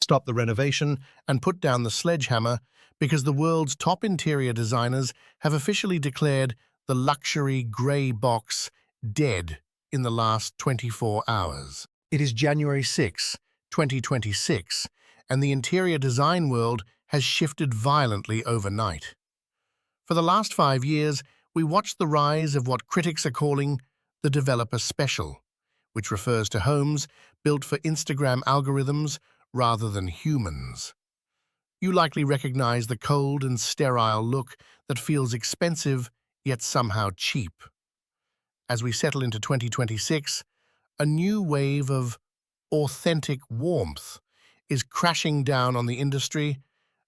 stop the renovation and put down the sledgehammer because the world's top interior designers have officially declared the luxury grey box dead in the last 24 hours. It is January 6, 2026, and the interior design world has shifted violently overnight. For the last 5 years, we watched the rise of what critics are calling the developer special, which refers to homes built for Instagram algorithms rather than humans. You likely recognize the cold and sterile look that feels expensive yet somehow cheap. As we settle into 2026, a new wave of authentic warmth is crashing down on the industry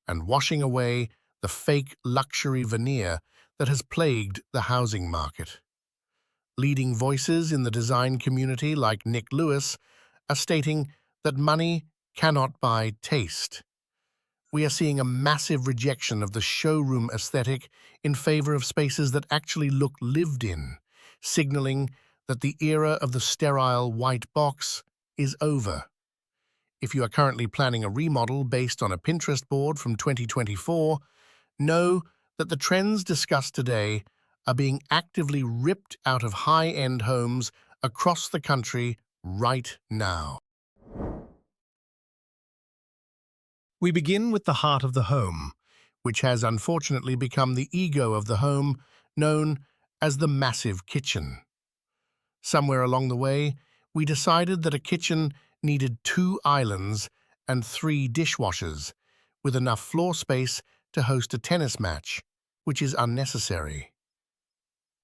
and washing away the fake luxury veneer that has plagued the housing market. Leading voices in the design community like Nick Lewis are stating that money cannot buy taste. We are seeing a massive rejection of the showroom aesthetic in favor of spaces that actually look lived in, signaling that the era of the sterile white box is over. If you are currently planning a remodel based on a Pinterest board from 2024, know that the trends discussed today are being actively ripped out of high-end homes across the country right now. We begin with the heart of the home, which has unfortunately become the ego of the home, known as the massive kitchen. Somewhere along the way, we decided that a kitchen needed 2 islands and 3 dishwashers, with enough floor space to host a tennis match, which is unnecessary.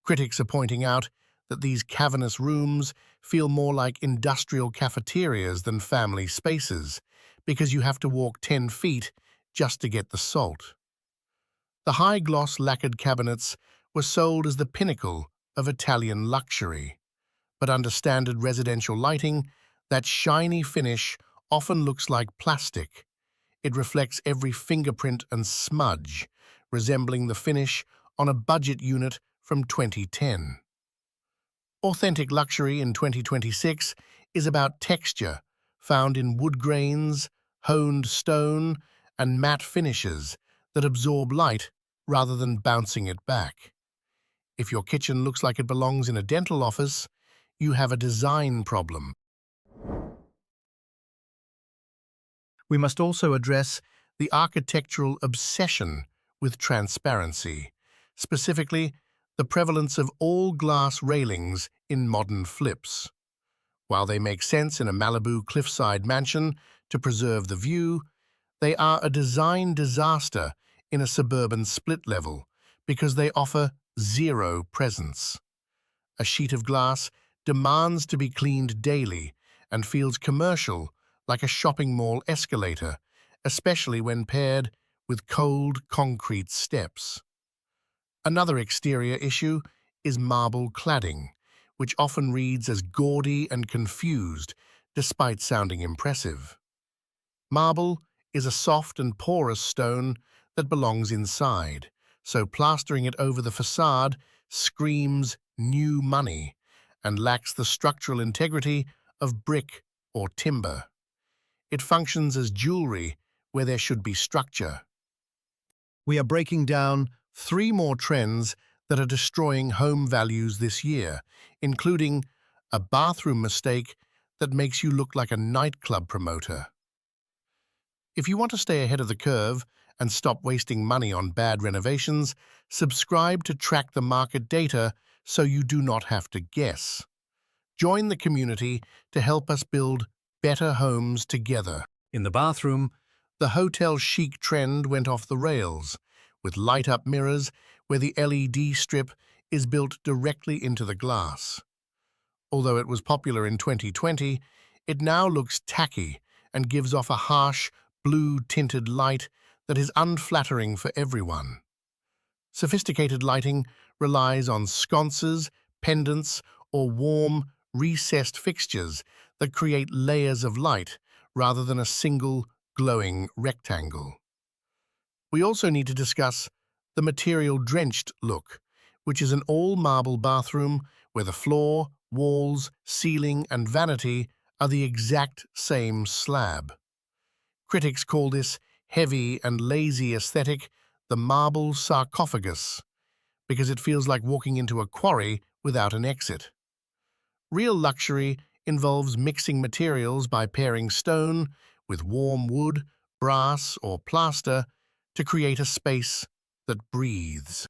Critics are pointing out that these cavernous rooms feel more like industrial cafeterias than family spaces, because you have to walk 10 feet just to get the salt. The high-gloss lacquered cabinets were sold as the pinnacle of Italian luxury, but under standard residential lighting, that shiny finish often looks like plastic. It reflects every fingerprint and smudge, resembling the finish on a budget unit from 2010. Authentic luxury in 2026 is about texture, found in wood grains, honed stone, and matte finishes that absorb light rather than bouncing it back. If your kitchen looks like it belongs in a dental office, you have a design problem. We must also address the architectural obsession with transparency, specifically the prevalence of all-glass railings in modern flips. While they make sense in a Malibu cliffside mansion to preserve the view, they are a design disaster in a suburban split level because they offer zero presence. A sheet of glass demands to be cleaned daily and feels commercial, like a shopping mall escalator, especially when paired with cold concrete steps. Another exterior issue is marble cladding, which often reads as gaudy and confused, despite sounding impressive. Marble is a soft and porous stone that belongs inside, so plastering it over the facade screams new money and lacks the structural integrity of brick or timber. It functions as jewelry where there should be structure. We are breaking down 3 more trends that are destroying home values this year, including a bathroom mistake that makes you look like a nightclub promoter. If you want to stay ahead of the curve and stop wasting money on bad renovations, subscribe to track the market data so you do not have to guess. Join the community to help us build better homes together. In the bathroom, the hotel chic trend went off the rails, with light-up mirrors where the LED strip is built directly into the glass. Although it was popular in 2020, it now looks tacky and gives off a harsh, blue-tinted light that is unflattering for everyone. Sophisticated lighting relies on sconces, pendants, or warm, recessed fixtures that create layers of light rather than a single, glowing rectangle. We also need to discuss the material-drenched look, which is an all-marble bathroom where the floor, walls, ceiling, and vanity are the exact same slab. Critics call this heavy and lazy aesthetic the marble sarcophagus, because it feels like walking into a quarry without an exit. Real luxury involves mixing materials by pairing stone with warm wood, brass, or plaster to create a space that breathes.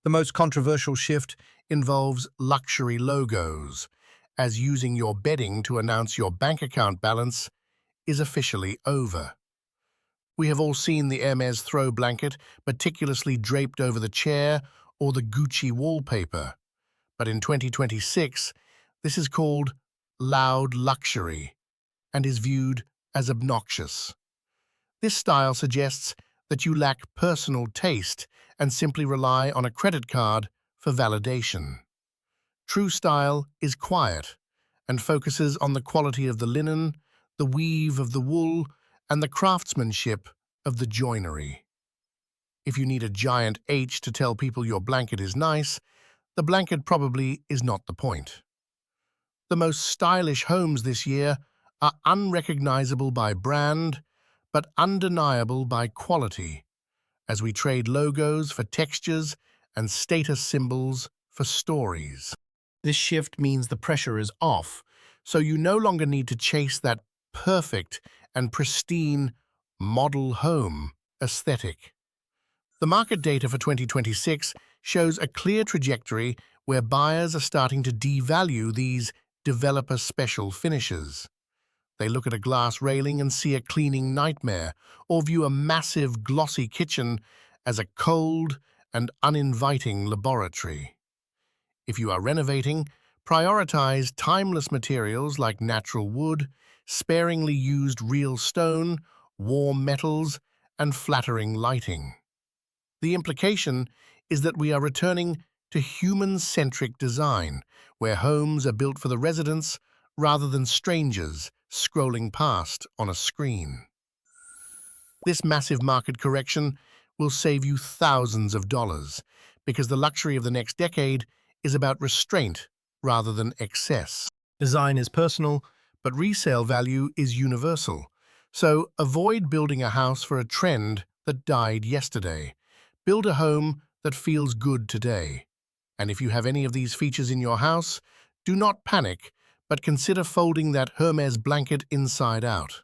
The most controversial shift involves luxury logos, as using your bedding to announce your bank account balance is officially over. We have all seen the Hermes throw blanket meticulously draped over the chair or the Gucci wallpaper, but in 2026, this is called loud luxury and is viewed as obnoxious. This style suggests that you lack personal taste and simply rely on a credit card for validation. True style is quiet and focuses on the quality of the linen, the weave of the wool, and the craftsmanship of the joinery. If you need a giant H to tell people your blanket is nice, the blanket probably is not the point. The most stylish homes this year are unrecognizable by brand, but undeniable by quality, as we trade logos for textures and status symbols for stories. This shift means the pressure is off, so you no longer need to chase that perfect and pristine model home aesthetic. The market data for 2026 shows a clear trajectory where buyers are starting to devalue these developer-special finishes. They look at a glass railing and see a cleaning nightmare, or view a massive, glossy kitchen as a cold and uninviting laboratory. If you are renovating, prioritize timeless materials like natural wood, sparingly used real stone, warm metals, and flattering lighting. The implication is that we are returning to human-centric design, where homes are built for the residents rather than strangers scrolling past on a screen. This massive market correction will save you thousands of dollars, because the luxury of the next decade is about restraint rather than excess. Design is personal, but resale value is universal. So avoid building a house for a trend that died yesterday. Build a home that feels good today. And if you have any of these features in your house, do not panic, but consider folding that Hermes blanket inside out.